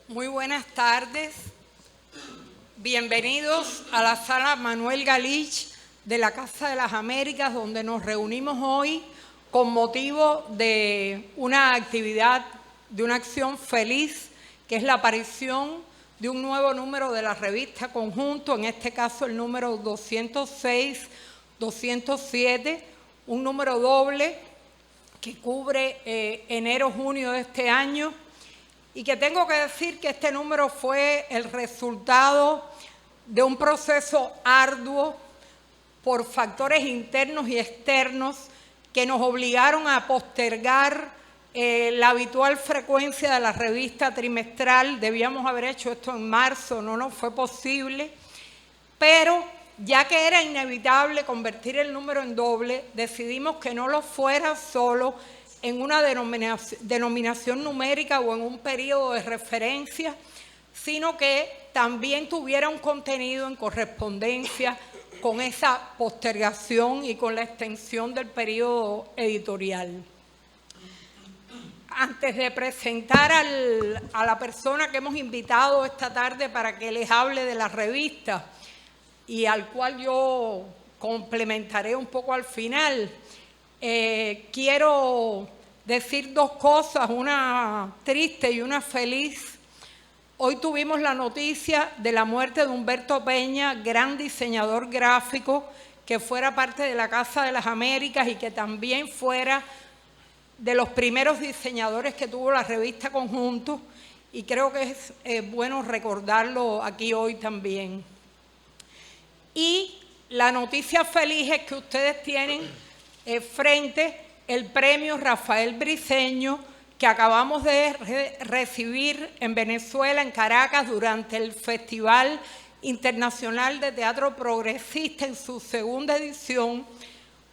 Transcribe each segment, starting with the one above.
Muy buenas tardes. Bienvenidos a la sala Manuel Galich de la Casa de las Américas, donde nos reunimos hoy con motivo de una actividad, de una acción feliz, que es la aparición de un nuevo número de la revista Conjunto, en este caso el número 206-207, un número doble que cubre enero-junio de este año, y que tengo que decir que este número fue el resultado de un proceso arduo por factores internos y externos que nos obligaron a postergar la habitual frecuencia de la revista trimestral. Debíamos haber hecho esto en marzo, no nos fue posible, pero ya que era inevitable convertir el número en doble, decidimos que no lo fuera solo en una denominación numérica o en un periodo de referencia, sino que también tuviera un contenido en correspondencia con esa postergación y con la extensión del periodo editorial. Antes de presentar a la persona que hemos invitado esta tarde para que les hable de la revista y al cual yo complementaré un poco al final, quiero decir dos cosas, una triste y una feliz. Hoy tuvimos la noticia de la muerte de Humberto Peña, gran diseñador gráfico, que fuera parte de la Casa de las Américas y que también fuera de los primeros diseñadores que tuvo la revista Conjunto, y creo que es bueno recordarlo aquí hoy también. Y la noticia feliz es que ustedes tienen frente el premio Rafael Briceño, que acabamos de recibir en Venezuela, en Caracas, durante el Festival Internacional de Teatro Progresista en su segunda edición,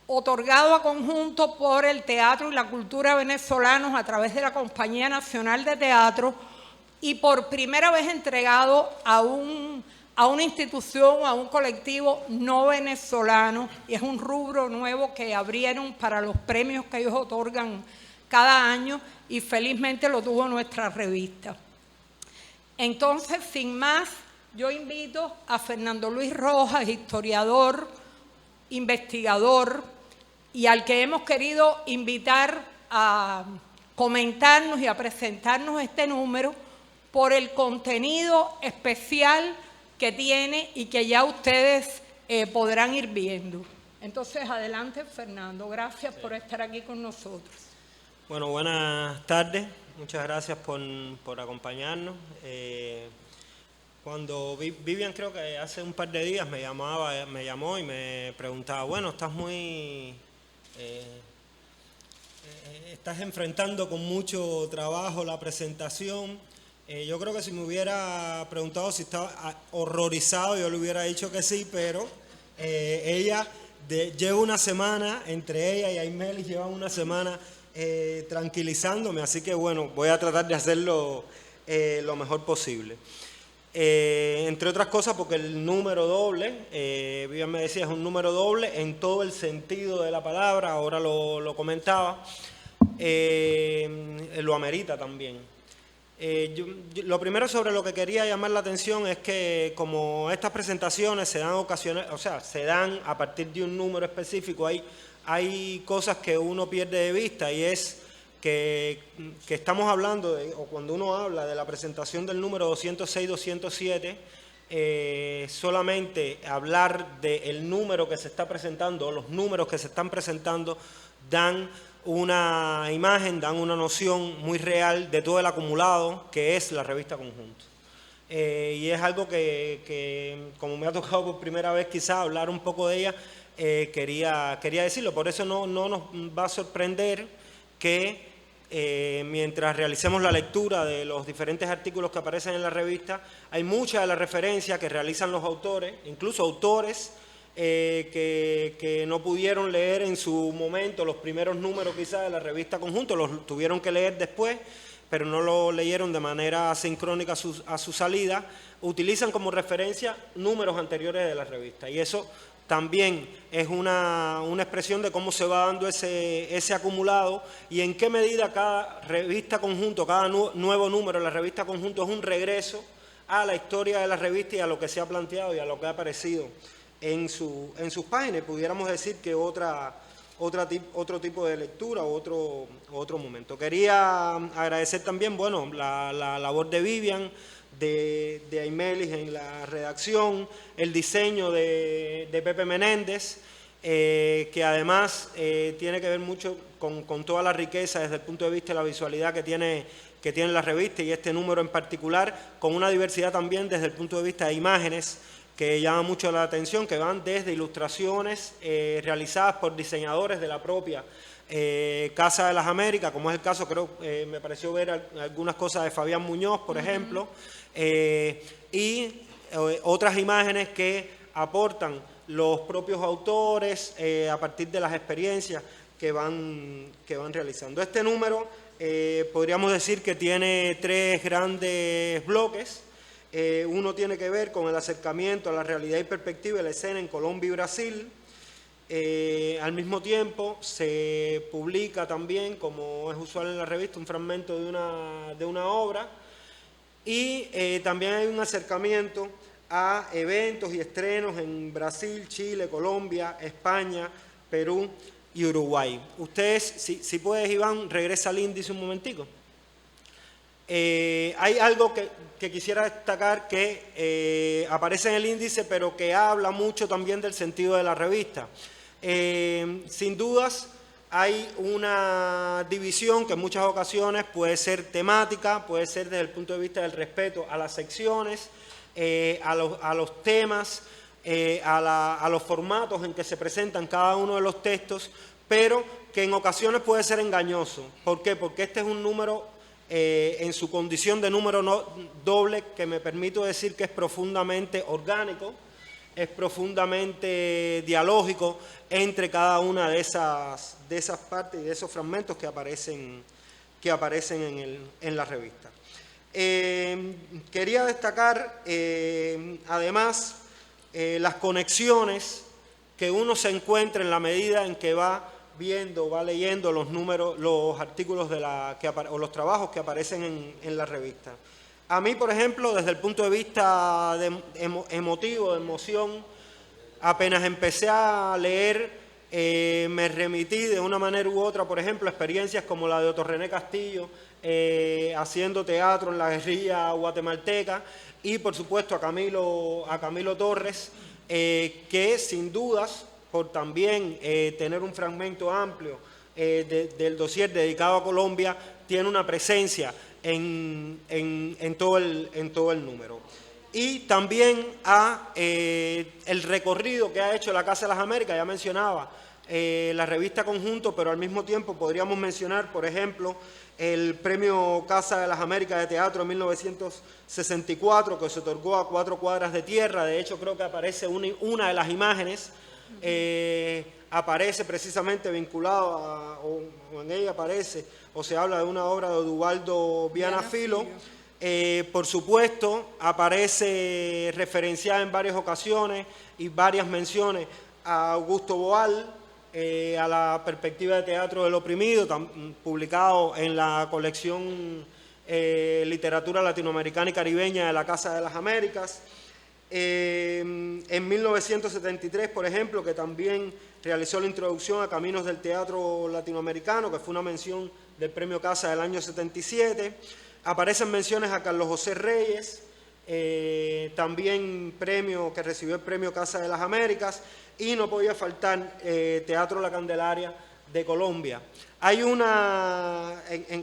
otorgado a Conjunto por el Teatro y la Cultura venezolanos a través de la Compañía Nacional de Teatro, y por primera vez entregado a una institución, a un colectivo no venezolano, y es un rubro nuevo que abrieron para los premios que ellos otorgan cada año, y felizmente lo tuvo nuestra revista. Entonces, sin más, yo invito a Fernando Luis Rojas, historiador, investigador, y al que hemos querido invitar a comentarnos y a presentarnos este número por el contenido especial que tiene y que ya ustedes podrán ir viendo. Entonces, adelante, Fernando. Gracias por estar aquí con nosotros. Bueno, buenas tardes. Muchas gracias por acompañarnos. Cuando Vivian, creo que hace un par de días, me llamó y me preguntaba, bueno, estás enfrentando con mucho trabajo la presentación. Yo creo que si me hubiera preguntado si estaba horrorizado, yo le hubiera dicho que sí, pero ella lleva una semana, entre ella y Aymelis llevan una semana tranquilizándome, así que bueno, voy a tratar de hacerlo lo mejor posible. Entre otras cosas porque el número doble, Vivian me decía, es un número doble en todo el sentido de la palabra, ahora lo comentaba, lo amerita también. Lo primero sobre lo que quería llamar la atención es que como estas presentaciones se dan a partir de un número específico, hay cosas que uno pierde de vista, y es que estamos hablando, o cuando uno habla de la presentación del número 206-207, solamente hablar del número que se está presentando, o los números que se están presentando, dan una imagen, dan una noción muy real de todo el acumulado que es la revista Conjunto. Y es algo que como me ha tocado por primera vez quizá hablar un poco de ella, quería decirlo. Por eso no nos va a sorprender que mientras realicemos la lectura de los diferentes artículos que aparecen en la revista, hay muchas de las referencias que realizan los autores, incluso autores que no pudieron leer en su momento los primeros números quizás de la revista Conjunto, los tuvieron que leer después, pero no lo leyeron de manera sincrónica a su salida, utilizan como referencia números anteriores de la revista, y eso también es una expresión de cómo se va dando ese acumulado y en qué medida cada revista conjunto, cada nuevo número de la revista conjunto es un regreso a la historia de la revista y a lo que se ha planteado y a lo que ha aparecido en sus páginas. Pudiéramos decir que otro tipo de lectura o otro momento. Quería agradecer también, bueno, la labor de Vivian, de Aymelis en la redacción, el diseño de Pepe Menéndez, que además tiene que ver mucho con toda la riqueza desde el punto de vista de la visualidad que tiene la revista y este número en particular, con una diversidad también desde el punto de vista de imágenes que llama mucho la atención, que van desde ilustraciones realizadas por diseñadores de la propia Casa de las Américas, como es el caso, creo, me pareció ver algunas cosas de Fabián Muñoz, por ejemplo, y otras imágenes que aportan los propios autores a partir de las experiencias que van realizando. Este número podríamos decir que tiene 3 grandes bloques. Uno tiene que ver con el acercamiento a la realidad y perspectiva de la escena en Colombia y Brasil. Al mismo tiempo se publica también, como es usual en la revista, un fragmento de una obra y también hay un acercamiento a eventos y estrenos en Brasil, Chile, Colombia, España, Perú y Uruguay. Ustedes, si puedes, Iván, regresa al índice un momentico. Hay algo que quisiera destacar que aparece en el índice, pero que habla mucho también del sentido de la revista. Sin dudas, hay una división que en muchas ocasiones puede ser temática, puede ser desde el punto de vista del respeto a las secciones, a los temas, a los formatos en que se presentan cada uno de los textos, pero que en ocasiones puede ser engañoso. ¿Por qué? Porque este es un número en su condición de número doble, que me permito decir que es profundamente orgánico, es profundamente dialógico entre cada una de esas partes y de esos fragmentos que aparecen en la revista. Quería destacar además las conexiones que uno se encuentra en la medida en que va leyendo los números, los artículos o los trabajos que aparecen en la revista. A mí, por ejemplo, desde el punto de vista emotivo, de emoción, apenas empecé a leer, me remití de una manera u otra, por ejemplo, a experiencias como la de Otto René Castillo, haciendo teatro en la guerrilla guatemalteca, y por supuesto a Camilo Torres, que sin dudas, por también tener un fragmento amplio del dossier dedicado a Colombia, tiene una presencia en todo el número. Y también el recorrido que ha hecho la Casa de las Américas, ya mencionaba la revista Conjunto, pero al mismo tiempo podríamos mencionar, por ejemplo, el premio Casa de las Américas de Teatro en 1964, que se otorgó a 4 cuadras de tierra. De hecho, creo que aparece una de las imágenes, aparece precisamente vinculado o en ella aparece, o se habla de una obra de Oduvaldo Viana Filo. Por supuesto, aparece referenciada en varias ocasiones y varias menciones a Augusto Boal, a la perspectiva de teatro del oprimido, publicado en la colección Literatura Latinoamericana y Caribeña de la Casa de las Américas. En 1973, por ejemplo, que también realizó la introducción a Caminos del Teatro Latinoamericano, que fue una mención del Premio Casa del año 77. Aparecen menciones a Carlos José Reyes, también que recibió el Premio Casa de las Américas, y no podía faltar Teatro La Candelaria de Colombia. Hay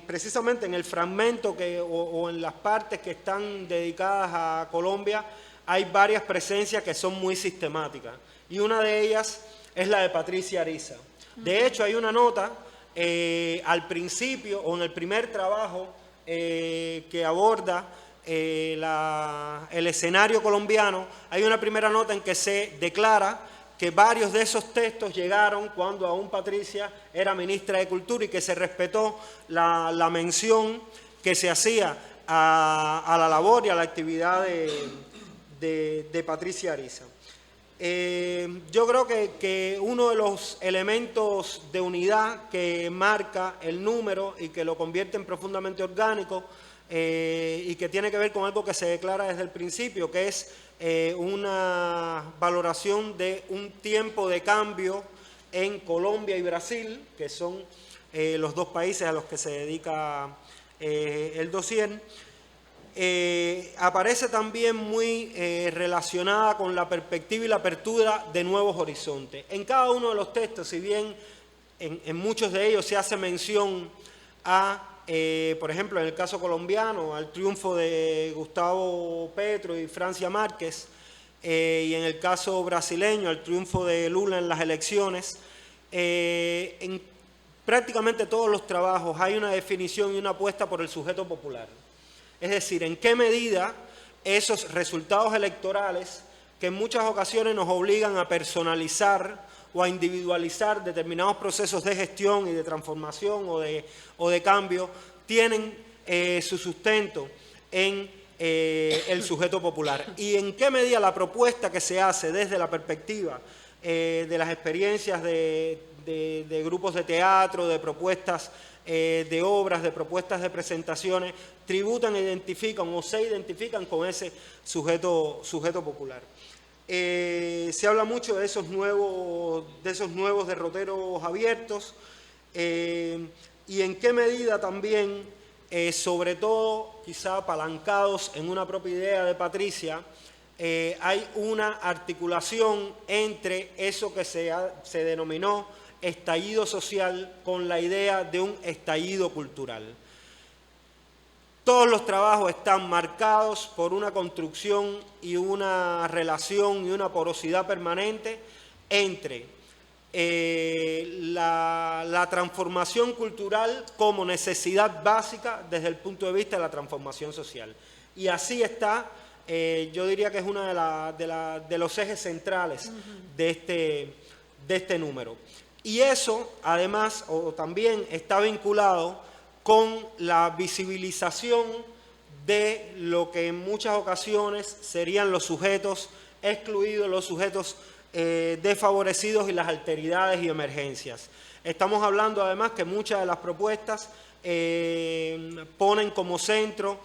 precisamente en el fragmento o en las partes que están dedicadas a Colombia, hay varias presencias que son muy sistemáticas, y una de ellas es la de Patricia Ariza. De hecho, hay una nota al principio, o en el primer trabajo, que aborda el escenario colombiano. Hay una primera nota en que se declara que varios de esos textos llegaron cuando aún Patricia era ministra de Cultura y que se respetó la mención que se hacía a la labor y a la actividad de Patricia Ariza. Yo creo que uno de los elementos de unidad que marca el número y que lo convierte en profundamente orgánico y que tiene que ver con algo que se declara desde el principio, que es una valoración de un tiempo de cambio en Colombia y Brasil, que son los dos países a los que se dedica el dossier. Aparece también muy relacionada con la perspectiva y la apertura de nuevos horizontes. En cada uno de los textos, si bien en muchos de ellos se hace mención a, por ejemplo, en el caso colombiano, al triunfo de Gustavo Petro y Francia Márquez, y en el caso brasileño, al triunfo de Lula en las elecciones, en prácticamente todos los trabajos hay una definición y una apuesta por el sujeto popular. Es decir, en qué medida esos resultados electorales, que en muchas ocasiones nos obligan a personalizar o a individualizar determinados procesos de gestión y de transformación o de cambio, tienen su sustento en el sujeto popular. Y en qué medida la propuesta que se hace desde la perspectiva de las experiencias de grupos de teatro, de propuestas de obras, de propuestas de presentaciones, tributan, identifican o se identifican con ese sujeto popular. Se habla mucho de esos nuevos derroteros abiertos y en qué medida también, sobre todo quizá apalancados en una propia idea de Patricia, hay una articulación entre eso que se denominó estallido social con la idea de un estallido cultural. Todos los trabajos están marcados por una construcción y una relación y una porosidad permanente entre la transformación cultural como necesidad básica desde el punto de vista de la transformación social. Y así está, yo diría que es uno de los ejes centrales de este número. Y eso, además, o también está vinculado con la visibilización de lo que en muchas ocasiones serían los sujetos excluidos, los sujetos desfavorecidos y las alteridades y emergencias. Estamos hablando además que muchas de las propuestas ponen como centro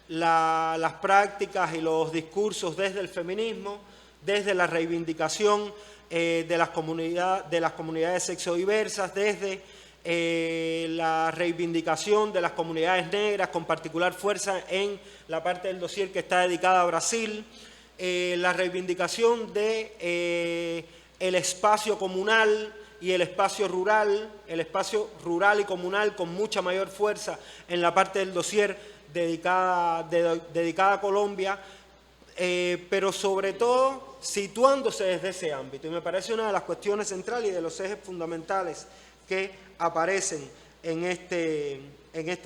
las prácticas y los discursos desde el feminismo, desde la reivindicación de las comunidades sexodiversas, desde la reivindicación de las comunidades negras, con particular fuerza en la parte del dossier que está dedicada a Brasil, la reivindicación de el espacio comunal y el espacio rural y comunal con mucha mayor fuerza en la parte del dossier dedicada a Colombia, pero sobre todo situándose desde ese ámbito. Y me parece una de las cuestiones centrales y de los ejes fundamentales que aparecen en este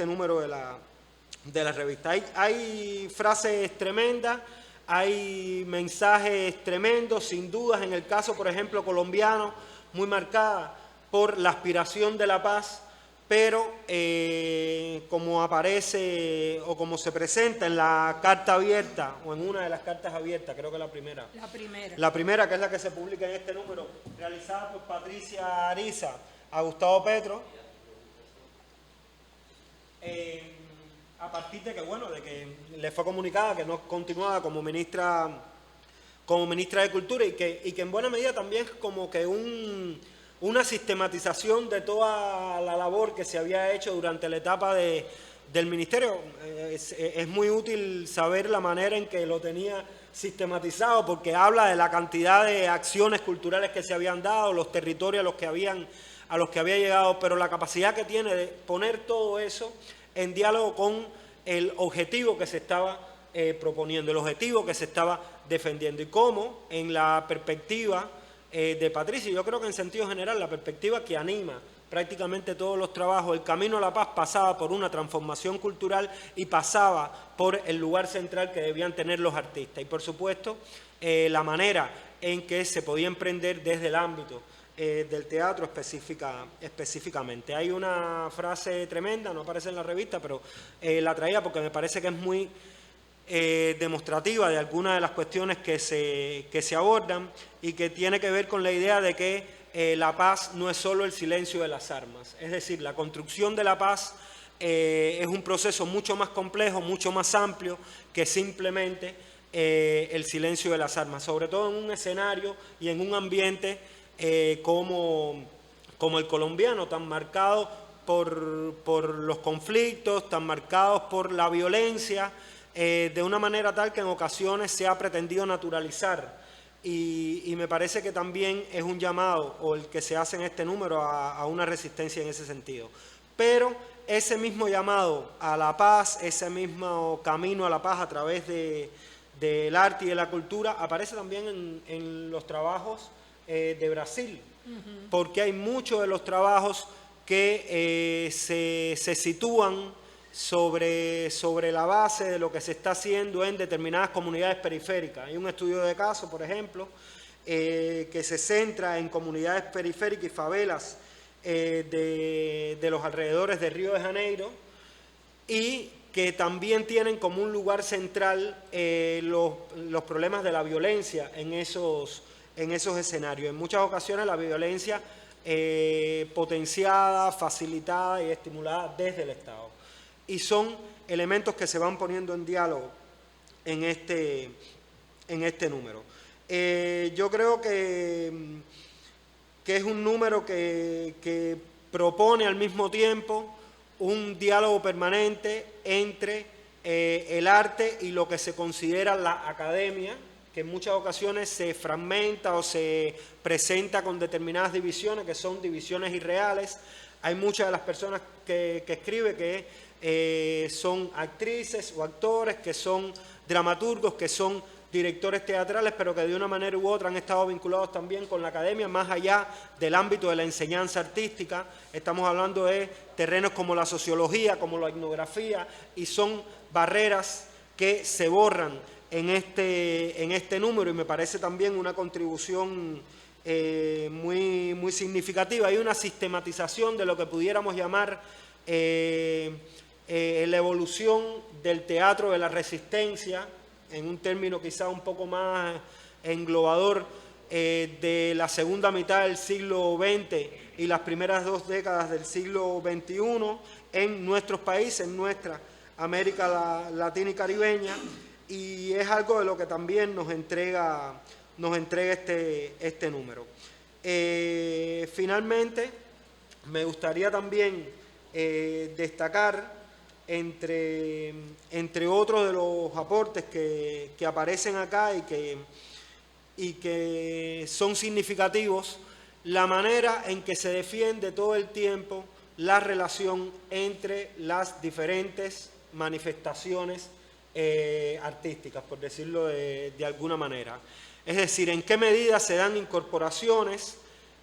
número de la revista. Hay frases tremendas, hay mensajes tremendos, sin dudas, en el caso, por ejemplo, colombiano, muy marcada por la aspiración de la paz, pero como aparece o como se presenta en la carta abierta o en una de las cartas abiertas, creo que la primera. La primera, que es la que se publica en este número, realizada por Patricia Ariza a Gustavo Petro, a partir de que le fue comunicada que no continuaba como ministra de Cultura y que en buena medida también es como que una sistematización de toda la labor que se había hecho durante la etapa del ministerio. Es muy útil saber la manera en que lo tenía sistematizado, porque habla de la cantidad de acciones culturales que se habían dado, los territorios a los que había llegado, pero la capacidad que tiene de poner todo eso en diálogo con el objetivo que se estaba proponiendo, el objetivo que se estaba defendiendo, y cómo en la perspectiva de Patricia, yo creo que en sentido general la perspectiva que anima prácticamente todos los trabajos, el camino a la paz pasaba por una transformación cultural y pasaba por el lugar central que debían tener los artistas y por supuesto la manera en que se podía emprender desde el ámbito del teatro específicamente. Hay una frase tremenda, no aparece en la revista, pero la traía porque me parece que es muy demostrativa de algunas de las cuestiones que se abordan y que tiene que ver con la idea de que la paz no es solo el silencio de las armas. Es decir, la construcción de la paz es un proceso mucho más complejo, mucho más amplio que simplemente el silencio de las armas, sobre todo en un escenario y en un ambiente como el colombiano, tan marcado por los conflictos, tan marcados por la violencia, de una manera tal que en ocasiones se ha pretendido naturalizar. Y me parece que también es un llamado, o el que se hace en este número, a una resistencia en ese sentido. Pero ese mismo llamado a la paz, ese mismo camino a la paz a través del arte y de la cultura, aparece también en los trabajos de Brasil, porque hay muchos de los trabajos que se sitúan sobre la base de lo que se está haciendo en determinadas comunidades periféricas. Hay un estudio de caso, por ejemplo, que se centra en comunidades periféricas y favelas de los alrededores de Río de Janeiro, y que también tienen como un lugar central los problemas de la violencia en esos escenarios. En muchas ocasiones la violencia potenciada, facilitada y estimulada desde el Estado. Y son elementos que se van poniendo en diálogo en este número. Yo creo que es un número que propone al mismo tiempo un diálogo permanente entre el arte y lo que se considera la academia, que en muchas ocasiones se fragmenta o se presenta con determinadas divisiones, que son divisiones irreales. Hay muchas de las personas que escriben que son actrices o actores, que son dramaturgos, que son directores teatrales, pero que de una manera u otra han estado vinculados también con la academia, más allá del ámbito de la enseñanza artística. Estamos hablando de terrenos como la sociología, como la etnografía, y son barreras que se borran en este número, y me parece también una contribución muy, muy significativa. Hay una sistematización de lo que pudiéramos llamar la evolución del teatro de la resistencia, en un término quizá un poco más englobador, de la segunda mitad del siglo XX y las primeras 2 décadas del siglo XXI en nuestros países, en nuestra América Latina y Caribeña, y es algo de lo que también nos entrega este número. Finalmente, me gustaría también destacar entre otros de los aportes que aparecen acá y que son significativos, la manera en que se defiende todo el tiempo la relación entre las diferentes manifestaciones artísticas, por decirlo de alguna manera. Es decir, en qué medida se dan incorporaciones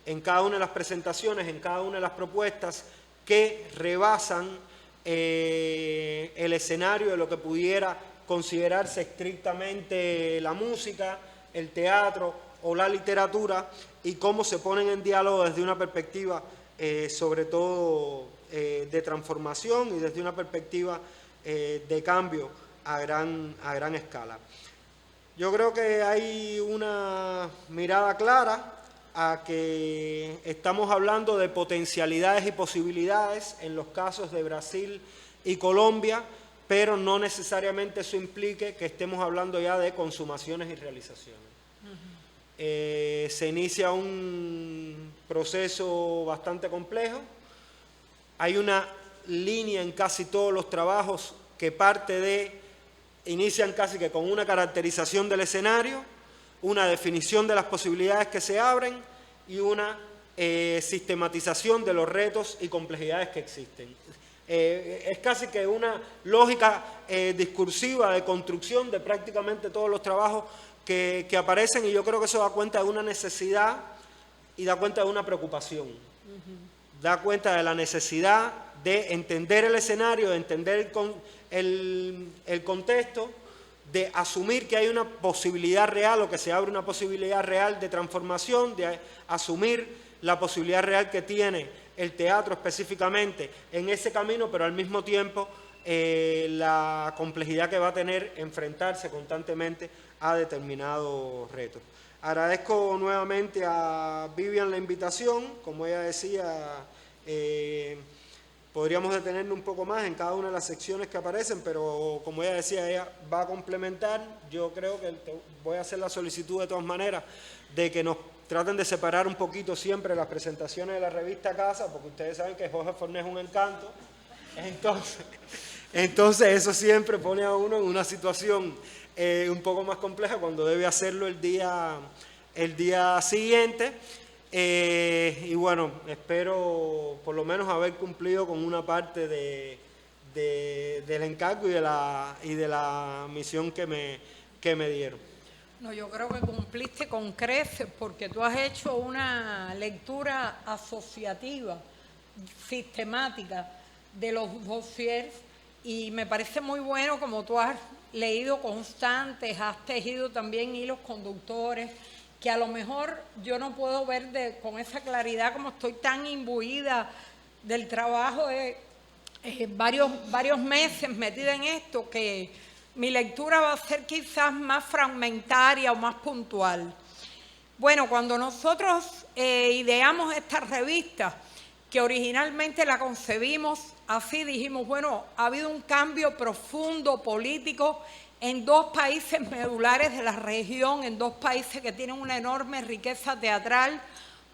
en cada una de las presentaciones, en cada una de las propuestas, que rebasan el escenario de lo que pudiera considerarse estrictamente la música, el teatro o la literatura, y cómo se ponen en diálogo desde una perspectiva sobre todo de transformación y desde una perspectiva de cambio a gran escala. Yo creo que hay una mirada clara a que estamos hablando de potencialidades y posibilidades en los casos de Brasil y Colombia, pero no necesariamente eso implique que estemos hablando ya de consumaciones y realizaciones. Se inicia un proceso bastante complejo. Hay una línea en casi todos los trabajos que inician casi que con una caracterización del escenario, una definición de las posibilidades que se abren y una sistematización de los retos y complejidades que existen. Es casi que una lógica discursiva de construcción de prácticamente todos los trabajos que aparecen, y yo creo que eso da cuenta de una necesidad y da cuenta de una preocupación. Da cuenta de la necesidad de entender el escenario, de entender el contexto, de asumir que hay una posibilidad real o que se abre una posibilidad real de transformación, de asumir la posibilidad real que tiene el teatro específicamente en ese camino, pero al mismo tiempo la complejidad que va a tener enfrentarse constantemente a determinados retos. Agradezco nuevamente a Vivian la invitación. Como ella decía, podríamos detenernos un poco más en cada una de las secciones que aparecen, pero como ella decía, ella va a complementar. Yo creo que voy a hacer la solicitud de todas maneras de que nos traten de separar un poquito siempre las presentaciones de la revista Casa, porque ustedes saben que Jorge Fornés es un encanto. Entonces eso siempre pone a uno en una situación un poco más compleja cuando debe hacerlo el día siguiente. Y bueno, espero por lo menos haber cumplido con una parte del encargo y de la misión que me dieron. No, yo creo que cumpliste con creces porque tú has hecho una lectura asociativa, sistemática de los dossiers y me parece muy bueno como tú has leído constantes, has tejido también hilos conductores que a lo mejor yo no puedo ver con esa claridad como estoy tan imbuida del trabajo de varios meses metida en esto, que mi lectura va a ser quizás más fragmentaria o más puntual. Bueno, cuando nosotros ideamos esta revista, que originalmente la concebimos así, dijimos, bueno, ha habido un cambio profundo político en dos países medulares de la región, en dos países que tienen una enorme riqueza teatral.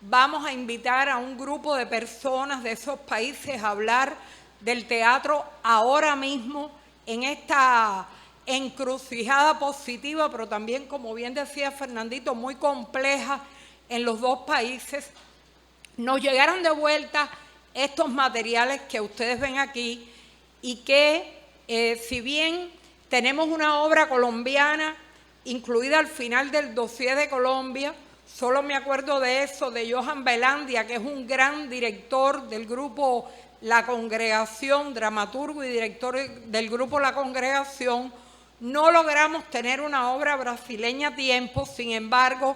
Vamos a invitar a un grupo de personas de esos países a hablar del teatro ahora mismo en esta encrucijada positiva, pero también, como bien decía Fernandito, muy compleja en los dos países. Nos llegaron de vuelta estos materiales que ustedes ven aquí y que, si bien tenemos una obra colombiana incluida al final del dossier de Colombia, solo me acuerdo de eso, de Johan Belandia, que es un gran director del grupo La Congregación, dramaturgo y director del grupo La Congregación. No logramos tener una obra brasileña a tiempo, sin embargo,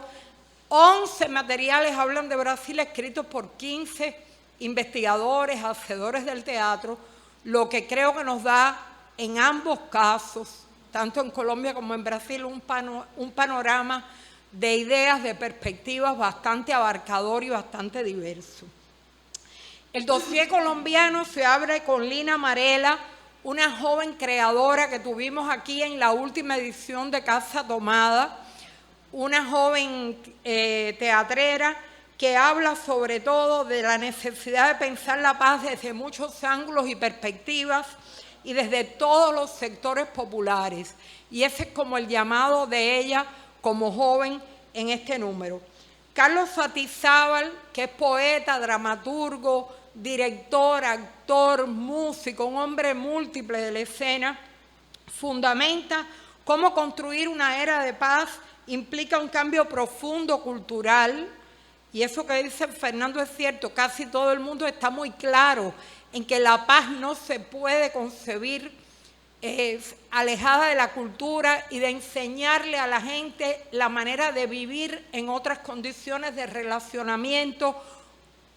11 materiales hablan de Brasil escritos por 15 investigadores, hacedores del teatro, lo que creo que nos da en ambos casos, tanto en Colombia como en Brasil, un panorama de ideas, de perspectivas bastante abarcador y bastante diverso. El dossier colombiano se abre con Lina Marela, una joven creadora que tuvimos aquí en la última edición de Casa Tomada, una joven teatrera que habla sobre todo de la necesidad de pensar la paz desde muchos ángulos y perspectivas y desde todos los sectores populares. Y ese es como el llamado de ella como joven en este número. Carlos Satizábal, que es poeta, dramaturgo, director, actor, músico, un hombre múltiple de la escena, fundamenta cómo construir una era de paz implica un cambio profundo cultural, y eso que dice Fernando es cierto, casi todo el mundo está muy claro en que la paz no se puede concebir alejada de la cultura y de enseñarle a la gente la manera de vivir en otras condiciones de relacionamiento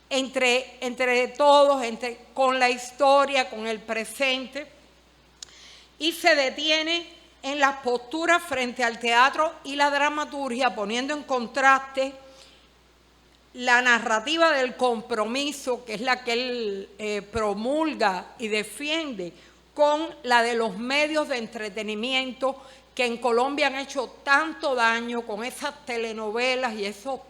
entre todos, con la historia, con el presente, y se detiene en las posturas frente al teatro y la dramaturgia, poniendo en contraste la narrativa del compromiso, que es la que él promulga y defiende, con la de los medios de entretenimiento que en Colombia han hecho tanto daño con esas telenovelas y esos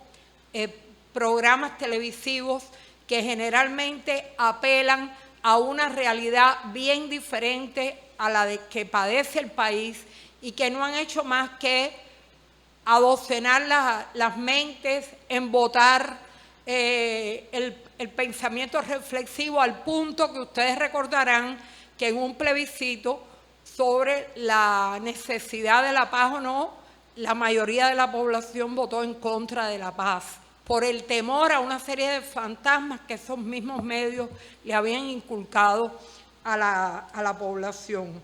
programas televisivos que generalmente apelan a una realidad bien diferente a la de que padece el país y que no han hecho más que adocenar las mentes, embotar el pensamiento reflexivo al punto que ustedes recordarán que en un plebiscito sobre la necesidad de la paz o no, la mayoría de la población votó en contra de la paz, por el temor a una serie de fantasmas que esos mismos medios le habían inculcado a la población.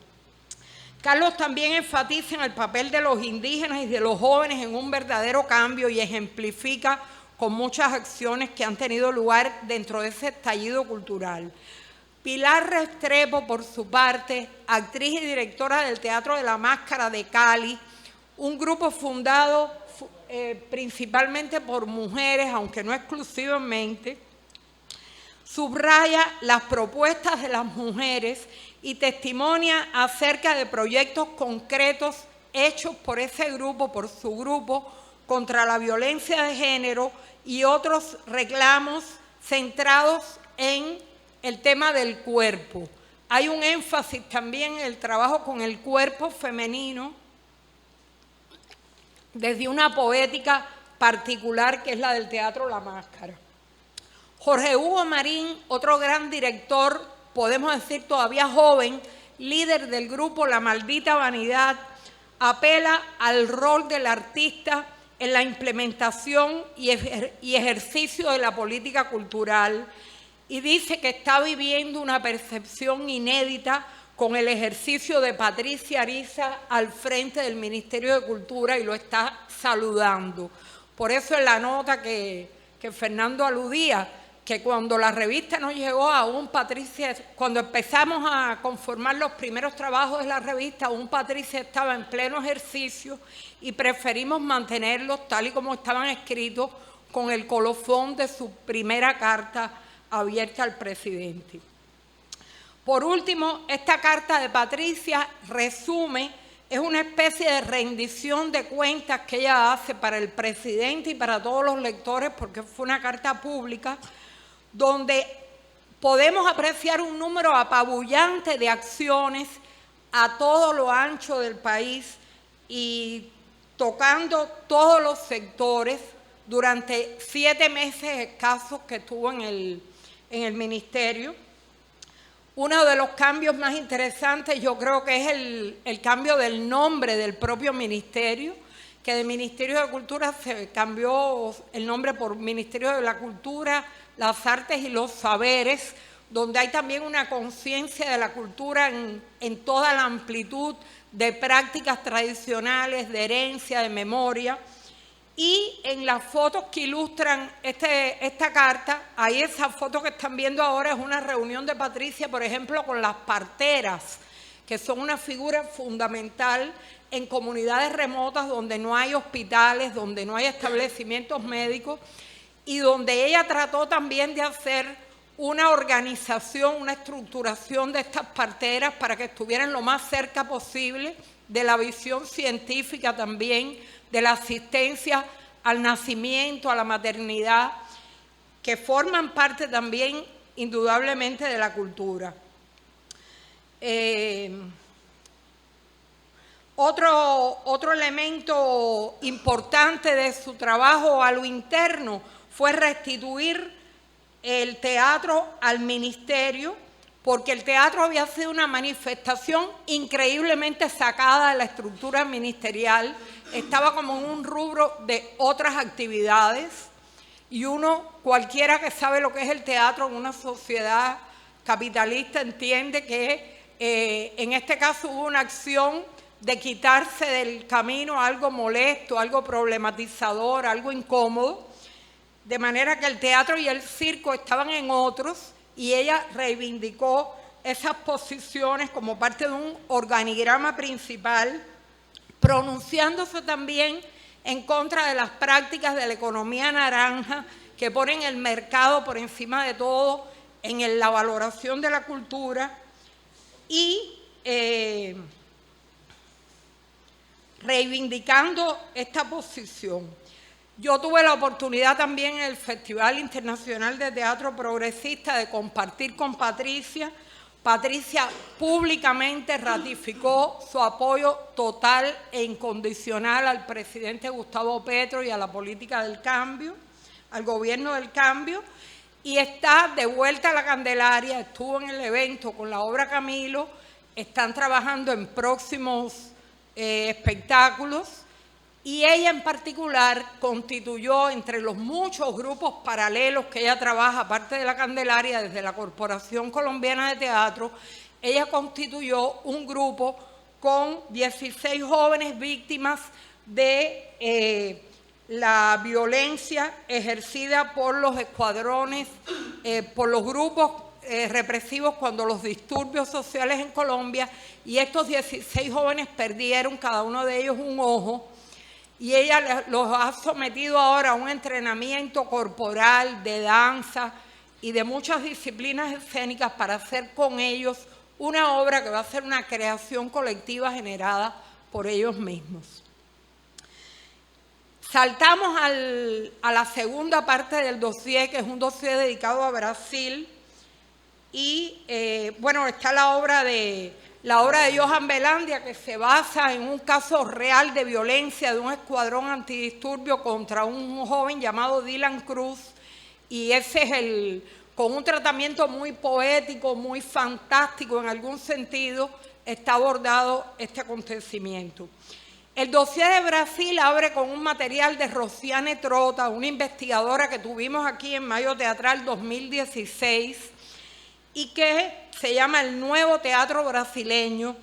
Carlos también enfatiza en el papel de los indígenas y de los jóvenes en un verdadero cambio y ejemplifica con muchas acciones que han tenido lugar dentro de ese estallido cultural. Pilar Restrepo, por su parte, actriz y directora del Teatro de la Máscara de Cali, un grupo fundado principalmente por mujeres, aunque no exclusivamente, subraya las propuestas de las mujeres y testimonia acerca de proyectos concretos hechos por ese grupo, por su grupo, contra la violencia de género y otros reclamos centrados en el tema del cuerpo. Hay un énfasis también en el trabajo con el cuerpo femenino desde una poética particular que es la del Teatro La Máscara. Jorge Hugo Marín, otro gran director, podemos decir todavía joven, líder del grupo La Maldita Vanidad, apela al rol del artista en la implementación y ejercicio de la política cultural y dice que está viviendo una percepción inédita con el ejercicio de Patricia Ariza al frente del Ministerio de Cultura y lo está saludando. Por eso en la nota que Fernando aludía, que cuando la revista nos llegó, aún Patricia, cuando empezamos a conformar los primeros trabajos de la revista, aún Patricia estaba en pleno ejercicio y preferimos mantenerlos tal y como estaban escritos con el colofón de su primera carta abierta al presidente. Por último, esta carta de Patricia resume, es una especie de rendición de cuentas que ella hace para el presidente y para todos los lectores, porque fue una carta pública, donde podemos apreciar un número apabullante de acciones a todo lo ancho del país y tocando todos los sectores durante 7 meses escasos que estuvo en el ministerio. Uno de los cambios más interesantes yo creo que es el cambio del nombre del propio ministerio, que del Ministerio de Cultura se cambió el nombre por Ministerio de la Cultura, las Artes y los Saberes, donde hay también una conciencia de la cultura en toda la amplitud de prácticas tradicionales, de herencia, de memoria. Y en las fotos que ilustran esta carta, ahí esa foto que están viendo ahora es una reunión de Patricia, por ejemplo, con las parteras, que son una figura fundamental en comunidades remotas donde no hay hospitales, donde no hay establecimientos médicos y donde ella trató también de hacer una organización, una estructuración de estas parteras para que estuvieran lo más cerca posible de la visión científica también, de la asistencia al nacimiento, a la maternidad, que forman parte también indudablemente de la cultura. Otro elemento importante de su trabajo a lo interno fue restituir el teatro al ministerio, porque el teatro había sido una manifestación increíblemente sacada de la estructura ministerial, estaba como en un rubro de otras actividades y cualquiera que sabe lo que es el teatro en una sociedad capitalista entiende que en este caso hubo una acción de quitarse del camino algo molesto, algo problematizador, algo incómodo, de manera que el teatro y el circo estaban en otros y ella reivindicó esas posiciones como parte de un organigrama principal, pronunciándose también en contra de las prácticas de la economía naranja que ponen el mercado por encima de todo en la valoración de la cultura y reivindicando esta posición. Yo tuve la oportunidad también en el Festival Internacional de Teatro Progresista de compartir con Patricia. Patricia públicamente ratificó su apoyo total e incondicional al presidente Gustavo Petro y a la política del cambio, al gobierno del cambio, y está de vuelta a la Candelaria, estuvo en el evento con la obra Camilo, están trabajando en próximos espectáculos, y ella en particular constituyó entre los muchos grupos paralelos que ella trabaja, aparte de la Candelaria, desde la Corporación Colombiana de Teatro, ella constituyó un grupo con 16 jóvenes víctimas de la violencia ejercida por los escuadrones, por los grupos represivos cuando los disturbios sociales en Colombia, y estos 16 jóvenes perdieron cada uno de ellos un ojo, y ella los ha sometido ahora a un entrenamiento corporal, de danza y de muchas disciplinas escénicas para hacer con ellos una obra que va a ser una creación colectiva generada por ellos mismos. Saltamos a la segunda parte del dossier, que es un dossier dedicado a Brasil, y bueno, está la obra de Johan Velandia, que se basa en un caso real de violencia de un escuadrón antidisturbio contra un joven llamado Dylan Cruz, y ese es con un tratamiento muy poético, muy fantástico en algún sentido, está abordado este acontecimiento. El dossier de Brasil abre con un material de Rosiane Trota, una investigadora que tuvimos aquí en Mayo Teatral 2016 y que se llama El Nuevo Teatro Brasileño,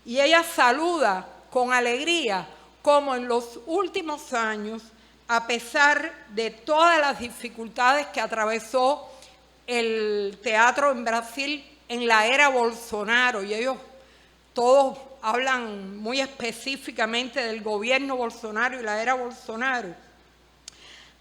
y ella saluda con alegría como en los últimos años, a pesar de todas las dificultades que atravesó el teatro en Brasil en la era Bolsonaro, y ellos todos hablan muy específicamente del gobierno Bolsonaro y la era Bolsonaro,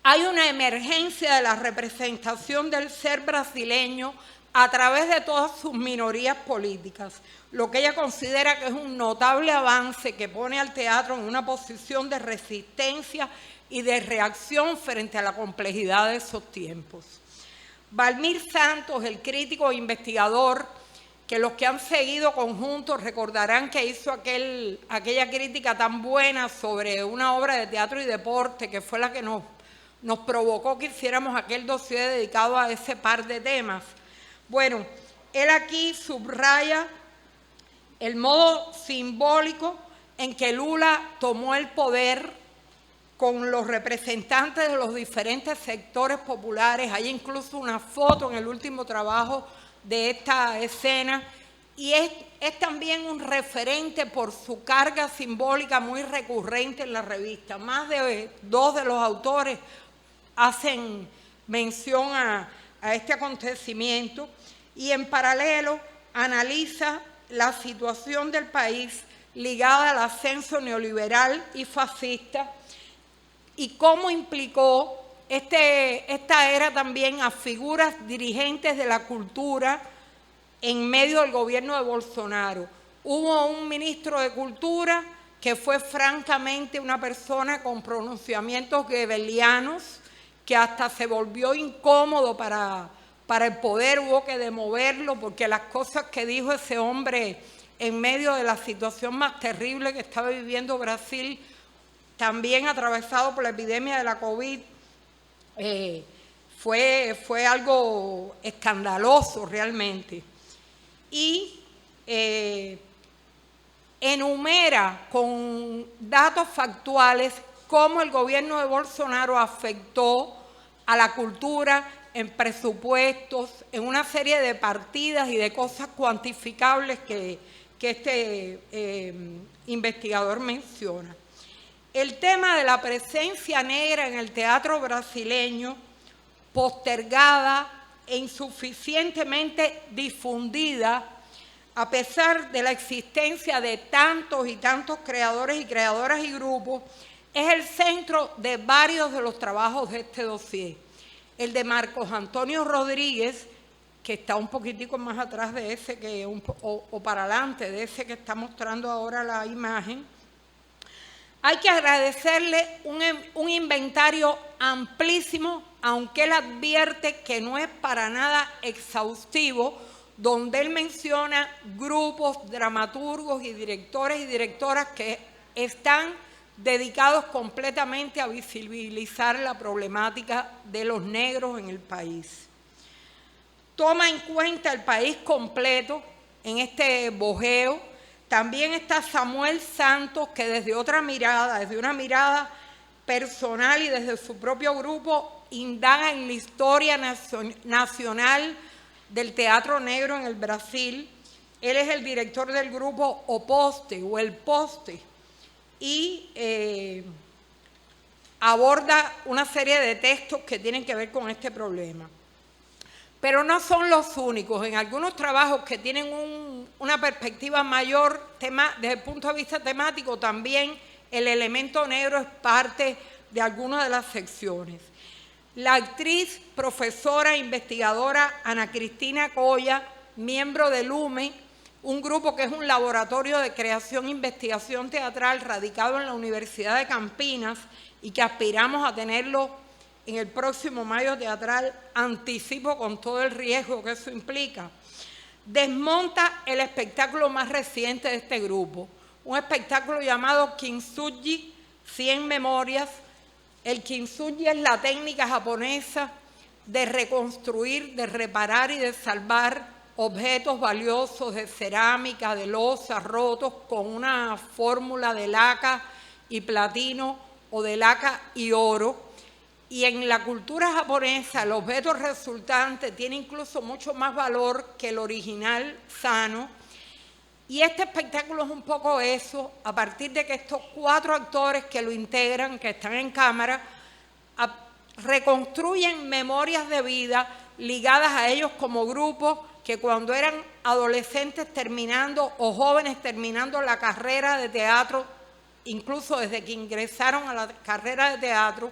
hay una emergencia de la representación del ser brasileño a través de todas sus minorías políticas, lo que ella considera que es un notable avance que pone al teatro en una posición de resistencia y de reacción frente a la complejidad de esos tiempos. Valmir Santos, el crítico e investigador, que los que han seguido conjuntos recordarán que hizo aquella crítica tan buena sobre una obra de teatro y deporte, que fue la que nos provocó que hiciéramos aquel dossier dedicado a ese par de temas. Bueno, él aquí subraya el modo simbólico en que Lula tomó el poder con los representantes de los diferentes sectores populares. Hay incluso una foto en el último trabajo de esta escena, y es también un referente por su carga simbólica muy recurrente en la revista. Más de 2 de los autores hacen mención a este acontecimiento, y en paralelo analiza la situación del país ligada al ascenso neoliberal y fascista, y cómo implicó esta era también a figuras dirigentes de la cultura en medio del gobierno de Bolsonaro. Hubo un ministro de Cultura que fue francamente una persona con pronunciamientos goebbelianos, que hasta se volvió incómodo para el poder, hubo que demoverlo, porque las cosas que dijo ese hombre en medio de la situación más terrible que estaba viviendo Brasil, también atravesado por la epidemia de la COVID, fue algo escandaloso realmente. Y enumera con datos factuales cómo el gobierno de Bolsonaro afectó a la cultura en presupuestos, en una serie de partidas y de cosas cuantificables que este investigador menciona. El tema de la presencia negra en el teatro brasileño, postergada e insuficientemente difundida, a pesar de la existencia de tantos y tantos creadores y creadoras y grupos, es el centro de varios de los trabajos de este dossier. El de Marcos Antonio Rodríguez, que está un poquitico más atrás de ese, o para adelante de ese que está mostrando ahora la imagen. Hay que agradecerle un inventario amplísimo, aunque él advierte que no es para nada exhaustivo, donde él menciona grupos, dramaturgos y directores y directoras que están dedicados completamente a visibilizar la problemática de los negros en el país. Toma en cuenta el país completo en este bojeo. También está Samuel Santos, que desde otra mirada, desde una mirada personal y desde su propio grupo, indaga en la historia nacional del teatro negro en el Brasil. Él es el director del grupo Oposte o El Poste, y aborda una serie de textos que tienen que ver con este problema. Pero no son los únicos. En algunos trabajos que tienen una perspectiva mayor desde el punto de vista temático, también el elemento negro es parte de algunas de las secciones. La actriz, profesora e investigadora Ana Cristina Coya, miembro del LUME, un grupo que es un laboratorio de creación e investigación teatral radicado en la Universidad de Campinas y que aspiramos a tenerlo en el próximo Mayo Teatral, anticipo con todo el riesgo que eso implica, desmonta el espectáculo más reciente de este grupo, un espectáculo llamado Kintsugi, 100 memorias. El Kintsugi es la técnica japonesa de reconstruir, de reparar y de salvar objetos valiosos de cerámica, de loza, rotos, con una fórmula de laca y platino o de laca y oro. Y en la cultura japonesa el objeto resultante tiene incluso mucho más valor que el original sano. Y este espectáculo es un poco eso, a partir de que estos 4 actores que lo integran, que están en cámara, reconstruyen memorias de vida ligadas a ellos como grupo, que cuando eran adolescentes terminando o jóvenes terminando la carrera de teatro, incluso desde que ingresaron a la carrera de teatro,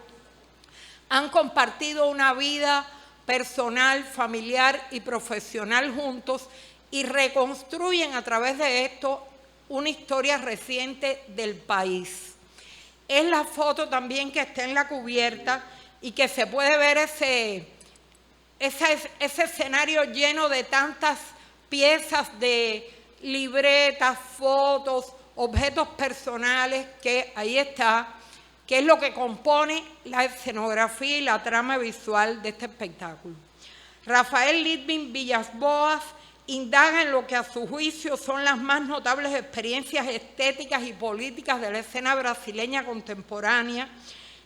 han compartido una vida personal, familiar y profesional juntos y reconstruyen a través de esto una historia reciente del país. Es la foto también que está en la cubierta y que se puede ver ese escenario lleno de tantas piezas de libretas, fotos, objetos personales, que ahí está, que es lo que compone la escenografía y la trama visual de este espectáculo. Rafael Litvin Villas-Boas indaga en lo que a su juicio son las más notables experiencias estéticas y políticas de la escena brasileña contemporánea,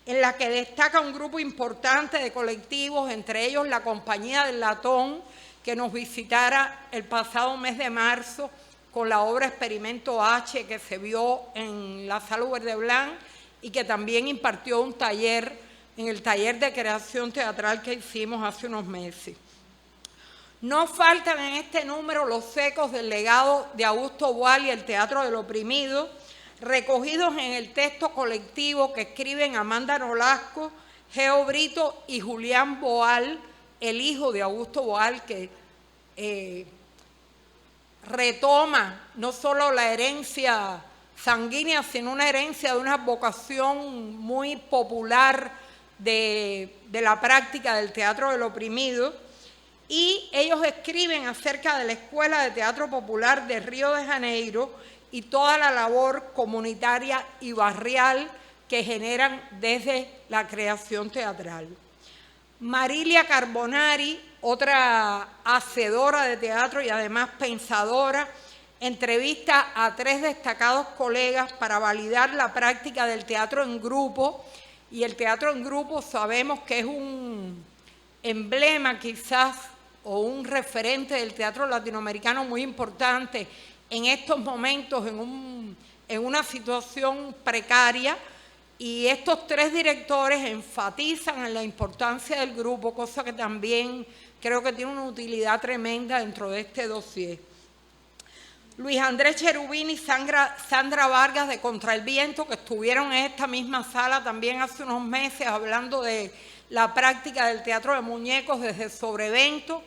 en la que destaca un grupo importante de colectivos, entre ellos la Compañía del Latón, que nos visitara el pasado mes de marzo con la obra Experimento H, que se vio en la Sala Verde Blanc y que también impartió un taller en el taller de creación teatral que hicimos hace unos meses. No faltan en este número los ecos del legado de Augusto Boal y el teatro del oprimido, recogidos en el texto colectivo que escriben Amanda Nolasco, Geo Brito y Julián Boal, el hijo de Augusto Boal, que retoma no solo la herencia sanguínea, sino una herencia de una vocación muy popular de la práctica del teatro del oprimido. Y ellos escriben acerca de la Escuela de Teatro Popular de Río de Janeiro y toda la labor comunitaria y barrial que generan desde la creación teatral. Marilia Carbonari, otra hacedora de teatro y además pensadora, entrevista a 3 destacados colegas para validar la práctica del teatro en grupo, y el teatro en grupo sabemos que es un emblema quizás o un referente del teatro latinoamericano muy importante en estos momentos, en una situación precaria, y estos 3 directores enfatizan en la importancia del grupo, cosa que también creo que tiene una utilidad tremenda dentro de este dossier. Luis Andrés Cherubini y Sandra Vargas de Contra el Viento, que estuvieron en esta misma sala también hace unos meses hablando de la práctica del teatro de muñecos desde Sobrevento,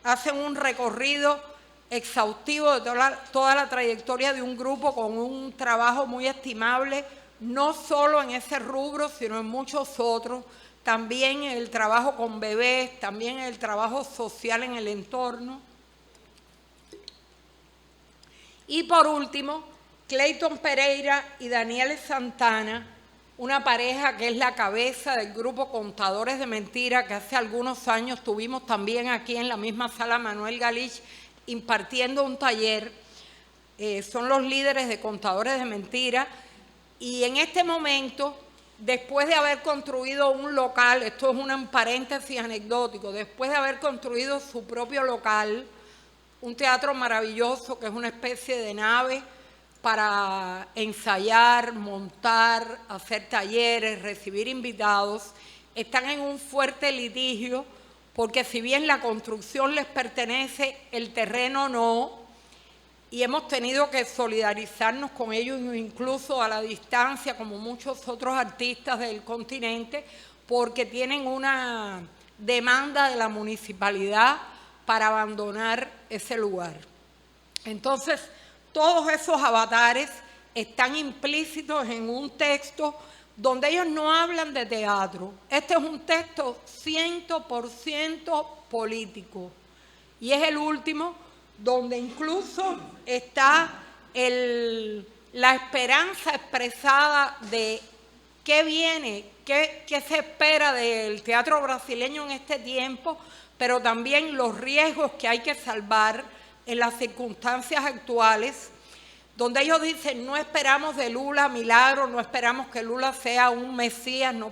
hacen un recorrido exhaustivo de toda la trayectoria de un grupo con un trabajo muy estimable, no solo en ese rubro, sino en muchos otros, también en el trabajo con bebés, también en el trabajo social en el entorno. Y por último, Clayton Pereira y Daniel Santana, una pareja que es la cabeza del grupo Contadores de Mentira, que hace algunos años tuvimos también aquí en la misma sala Manuel Galich impartiendo un taller. Son los líderes de Contadores de Mentira, y en este momento, después de haber construido un local, esto es un paréntesis anecdótico, después de haber construido su propio local, un teatro maravilloso que es una especie de nave para ensayar, montar, hacer talleres, recibir invitados, están en un fuerte litigio porque si bien la construcción les pertenece, el terreno no, y hemos tenido que solidarizarnos con ellos incluso a la distancia, como muchos otros artistas del continente, porque tienen una demanda de la municipalidad para abandonar ese lugar. Entonces, todos esos avatares están implícitos en un texto donde ellos no hablan de teatro. Este es un texto 100% político y es el último donde incluso está la esperanza expresada de qué viene, qué se espera del teatro brasileño en este tiempo, pero también los riesgos que hay que salvar en las circunstancias actuales, donde ellos dicen, no esperamos de Lula milagro, no esperamos que Lula sea un mesías, no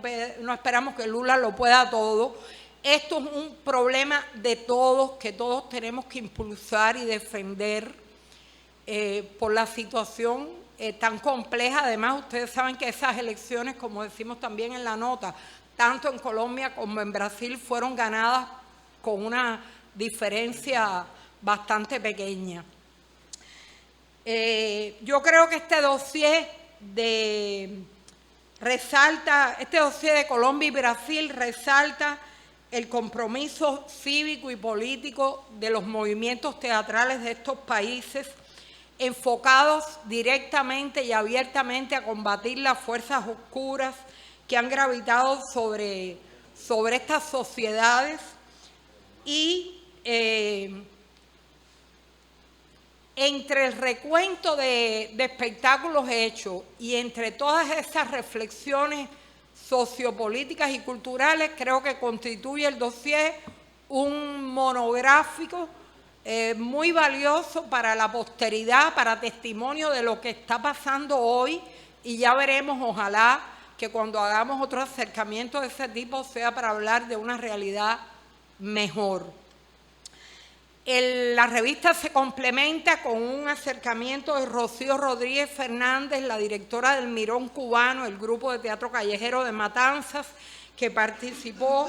esperamos que Lula lo pueda todo. Esto es un problema de todos, que todos tenemos que impulsar y defender por la situación tan compleja. Además, ustedes saben que esas elecciones, como decimos también en la nota, tanto en Colombia como en Brasil, fueron ganadas con una diferencia bastante pequeña. Yo creo que este dossier de Colombia y Brasil resalta el compromiso cívico y político de los movimientos teatrales de estos países, enfocados directamente y abiertamente a combatir las fuerzas oscuras que han gravitado sobre estas sociedades y entre el recuento de espectáculos hechos y entre todas esas reflexiones sociopolíticas y culturales, creo que constituye el dossier un monográfico muy valioso para la posteridad, para testimonio de lo que está pasando hoy, y ya veremos, ojalá, que cuando hagamos otro acercamiento de ese tipo sea para hablar de una realidad mejor. La revista se complementa con un acercamiento de Rocío Rodríguez Fernández, la directora del Mirón Cubano, el grupo de teatro callejero de Matanzas, que participó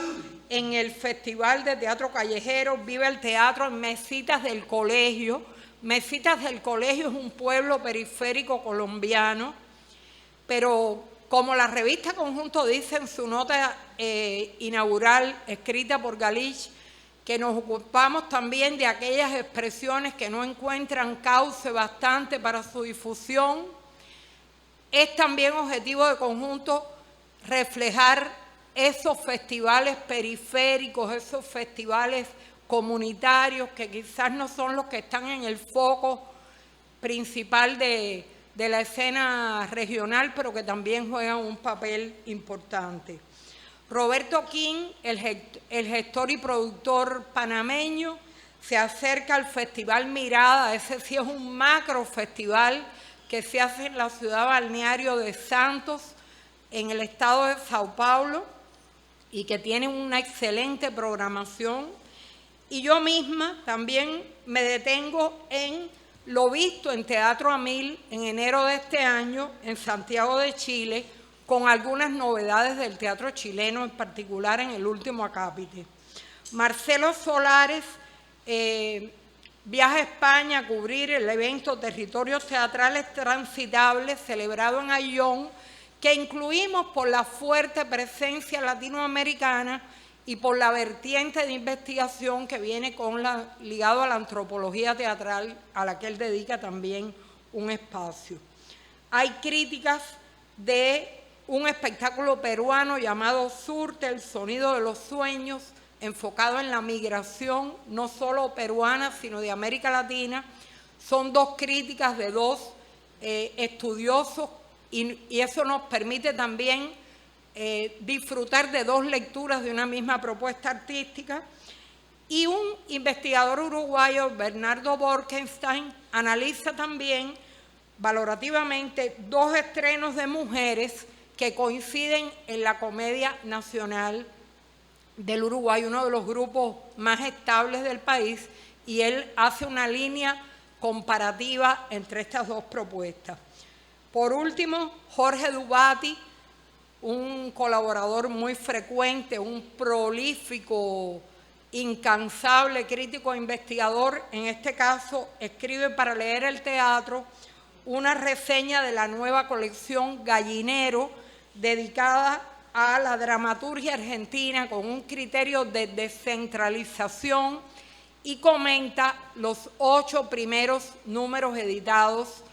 en el Festival de Teatro Callejero Viva el Teatro en Mesitas del Colegio. Mesitas del Colegio es un pueblo periférico colombiano, pero como la revista Conjunto dice en su nota inaugural, escrita por Galich, que nos ocupamos también de aquellas expresiones que no encuentran cauce bastante para su difusión, es también objetivo de Conjunto reflejar esos festivales periféricos, esos festivales comunitarios que quizás no son los que están en el foco principal de la escena regional, pero que también juegan un papel importante. Roberto King, el gestor y productor panameño, se acerca al Festival Mirada. Ese sí es un macro festival que se hace en la ciudad balneario de Santos, en el estado de Sao Paulo, y que tiene una excelente programación. Y yo misma también me detengo en lo visto en Teatro Amil en enero de este año en Santiago de Chile, con algunas novedades del teatro chileno, en particular en el último acápite. Marcelo Solares viaja a España a cubrir el evento Territorios Teatrales Transitables, celebrado en Ayllón, que incluimos por la fuerte presencia latinoamericana y por la vertiente de investigación que viene ligado a la antropología teatral, a la que él dedica también un espacio. Hay críticas de un espectáculo peruano llamado Surte, el sonido de los sueños, enfocado en la migración, no solo peruana, sino de América Latina. Son dos críticas de dos estudiosos y eso nos permite también disfrutar de dos lecturas de una misma propuesta artística. Y un investigador uruguayo, Bernardo Borkenstein, analiza también valorativamente dos estrenos de mujeres que coinciden en la Comedia Nacional del Uruguay, uno de los grupos más estables del país, y él hace una línea comparativa entre estas dos propuestas. Por último, Jorge Dubati, un colaborador muy frecuente, un prolífico incansable crítico e investigador, en este caso escribe para Leer el Teatro una reseña de la nueva colección Gallinero, dedicada a la dramaturgia argentina con un criterio de descentralización, y comenta los 8 primeros números editados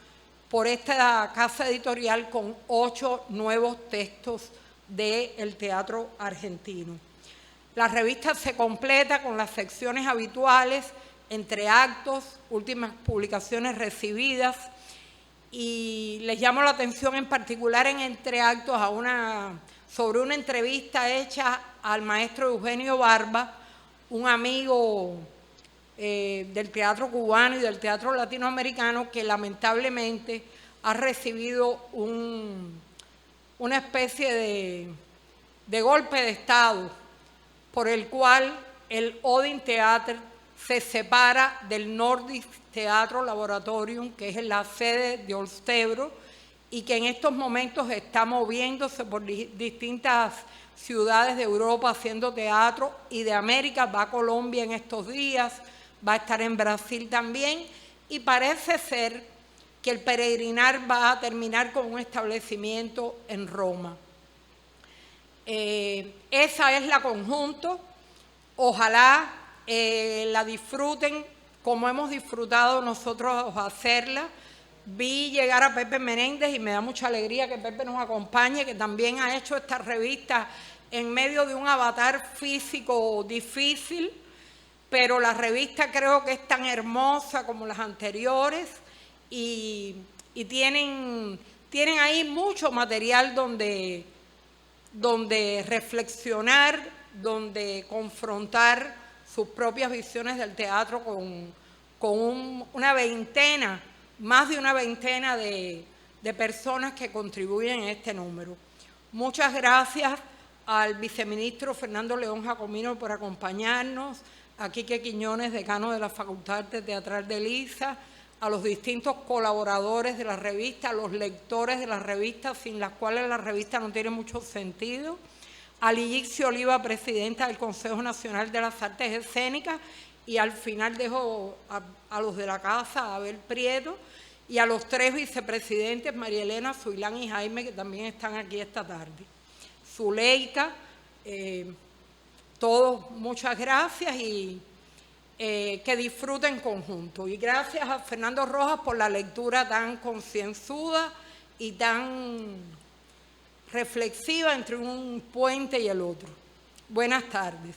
por esta casa editorial con 8 nuevos textos del teatro argentino. La revista se completa con las secciones habituales, entre actos, últimas publicaciones recibidas, y les llamo la atención en particular en Entre Actos sobre una entrevista hecha al maestro Eugenio Barba, un amigo del teatro cubano y del teatro latinoamericano, que lamentablemente ha recibido una especie de golpe de Estado, por el cual el Odin Theater se separa del Nordic Theatre Laboratorium, que es la sede de Olstebro, y que en estos momentos está moviéndose por distintas ciudades de Europa haciendo teatro, y de América va a Colombia en estos días, va a estar en Brasil también, y parece ser que el peregrinar va a terminar con un establecimiento en Roma. Esa es la conjunto. Ojalá la disfruten como hemos disfrutado nosotros hacerla. Vi llegar a Pepe Menéndez y me da mucha alegría que Pepe nos acompañe, que también ha hecho esta revista en medio de un avatar físico difícil, pero la revista creo que es tan hermosa como las anteriores, y tienen ahí mucho material donde reflexionar, donde confrontar sus propias visiones del teatro con más de una veintena de personas que contribuyen en este número. Muchas gracias al viceministro Fernando León Jacomino por acompañarnos, a Quique Quiñones, decano de la Facultad de Arte Teatral de Lisa, a los distintos colaboradores de la revista, a los lectores de la revista, sin las cuales la revista no tiene mucho sentido, a Lilixi Oliva, presidenta del Consejo Nacional de las Artes Escénicas, y al final dejo a los de la casa, a Abel Prieto, y a los 3 vicepresidentes, María Elena, Zuilán y Jaime, que también están aquí esta tarde. Zuleika, todos muchas gracias, y que disfruten en conjunto. Y gracias a Fernando Rojas por la lectura tan concienzuda y tan reflexiva entre un puente y el otro. Buenas tardes.